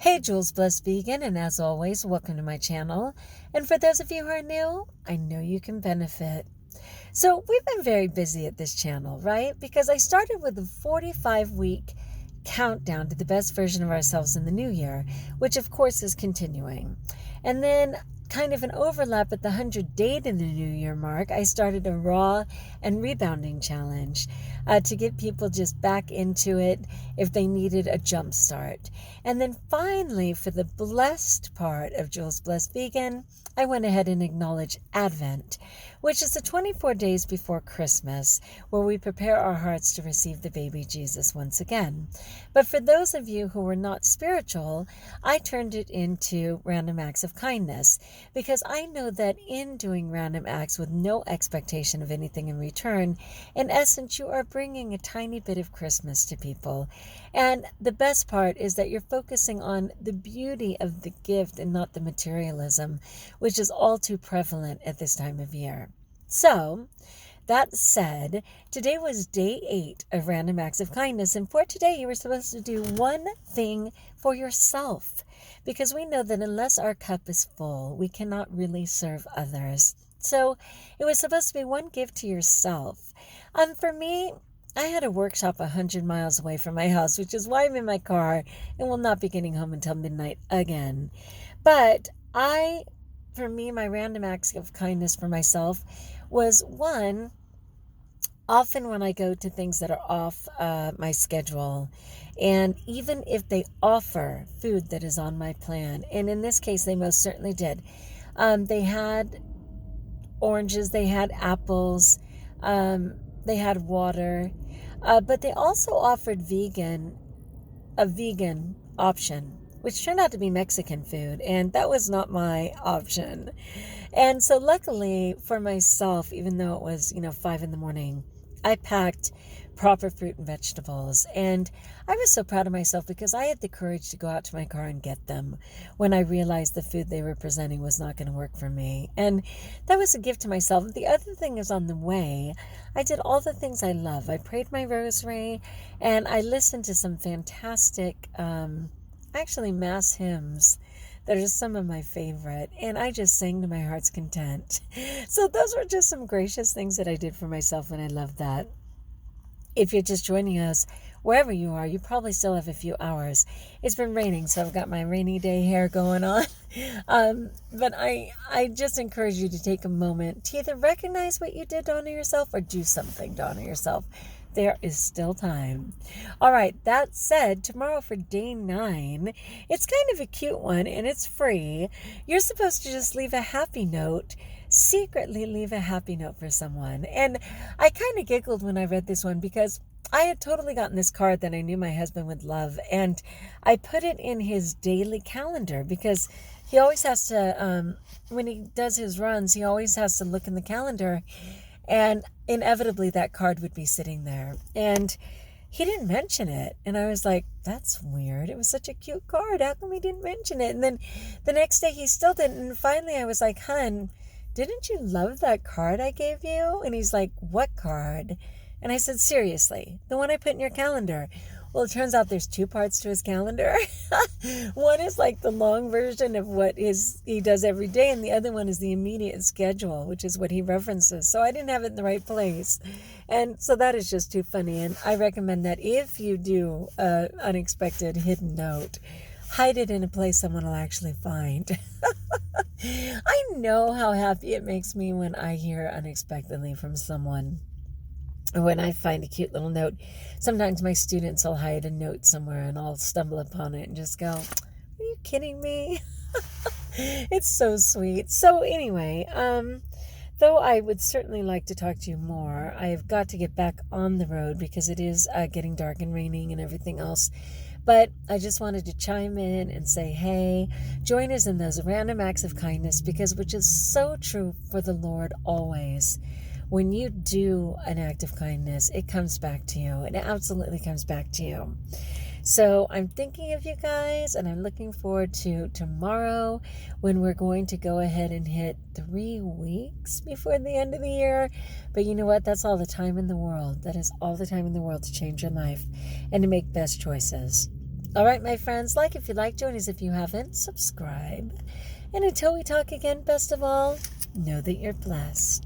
Hey, Jules Blessed Vegan, and as always, welcome to my channel. And for those of you who are new, I know you can benefit. So we've been very busy at this channel, right? Because I started with a 45-week countdown to the best version of ourselves in the new year, which of course is continuing. And then kind of an overlap at the 100-day in the new year mark, I started a raw and rebounding challenge to get people just back into it if they needed a jump start. And then finally, for the blessed part of Jules Blessed Vegan, I went ahead and acknowledged Advent, which is the 24 days before Christmas, where we prepare our hearts to receive the baby Jesus once again. But for those of you who were not spiritual, I turned it into random acts of kindness, because I know that in doing random acts with no expectation of anything in return, in essence, you are bringing a tiny bit of Christmas to people. And the best part is that you're focusing on the beauty of the gift and not the materialism, which is all too prevalent at this time of year. So, that said, today was day 8 of Random Acts of Kindness, and for today you were supposed to do one thing for yourself, because we know that unless our cup is full, we cannot really serve others. So it was supposed to be one gift to yourself. For me, I had a workshop 100 miles away from my house, which is why I'm in my car and will not be getting home until midnight again. But for me, my random acts of kindness for myself was one, often when I go to things that are off my schedule, and even if they offer food that is on my plan, and in this case, they most certainly did. They had oranges, they had apples, they had water, but they also offered a vegan option, which turned out to be Mexican food, and that was not my option. And so luckily for myself, even though it was, 5 a.m, I packed proper fruit and vegetables, and I was so proud of myself because I had the courage to go out to my car and get them when I realized the food they were presenting was not going to work for me. And that was a gift to myself. The other thing is, on the way, I did all the things I love. I prayed my rosary, and I listened to some fantastic, actually mass hymns that are some of my favorite, and I just sang to my heart's content. So those were just some gracious things that I did for myself, and I love that. If you're just joining us, wherever you are, you probably still have a few hours. It's been raining, so I've got my rainy day hair going on. But I just encourage you to take a moment to either recognize what you did to honor yourself or do something to honor yourself. There is still time. All right, that said, tomorrow for day 9, it's kind of a cute one, and it's free. You're supposed to just leave a happy note, secretly leave a happy note for someone. And I kind of giggled when I read this one because I had totally gotten this card that I knew my husband would love, and I put it in his daily calendar because he always has to, when he does his runs, he always has to look in the calendar, and inevitably that card would be sitting there. And he didn't mention it. And I was like, that's weird. It was such a cute card. How come he didn't mention it? And then the next day he still didn't. And finally I was like, hun, didn't you love that card I gave you? And he's like, what card? And I said, seriously, the one I put in your calendar. Well, it turns out there's 2 parts to his calendar. One is like the long version of what he does every day, and the other one is the immediate schedule, which is what he references. So I didn't have it in the right place. And so that is just too funny. And I recommend that if you do an unexpected hidden note, hide it in a place someone will actually find. I know how happy it makes me when I hear unexpectedly from someone. When I find a cute little note, sometimes my students will hide a note somewhere and I'll stumble upon it and just go, are you kidding me? It's so sweet. So anyway, though I would certainly like to talk to you more, I have got to get back on the road because it is getting dark and raining and everything else. But I just wanted to chime in and say, hey, join us in those random acts of kindness, because which is so true for the Lord always. When you do an act of kindness, it comes back to you. It absolutely comes back to you. So I'm thinking of you guys, and I'm looking forward to tomorrow when we're going to go ahead and hit 3 weeks before the end of the year. But you know what? That's all the time in the world. That is all the time in the world to change your life and to make best choices. All right, my friends, like if you like, join us if you haven't, subscribe. And until we talk again, best of all, know that you're blessed.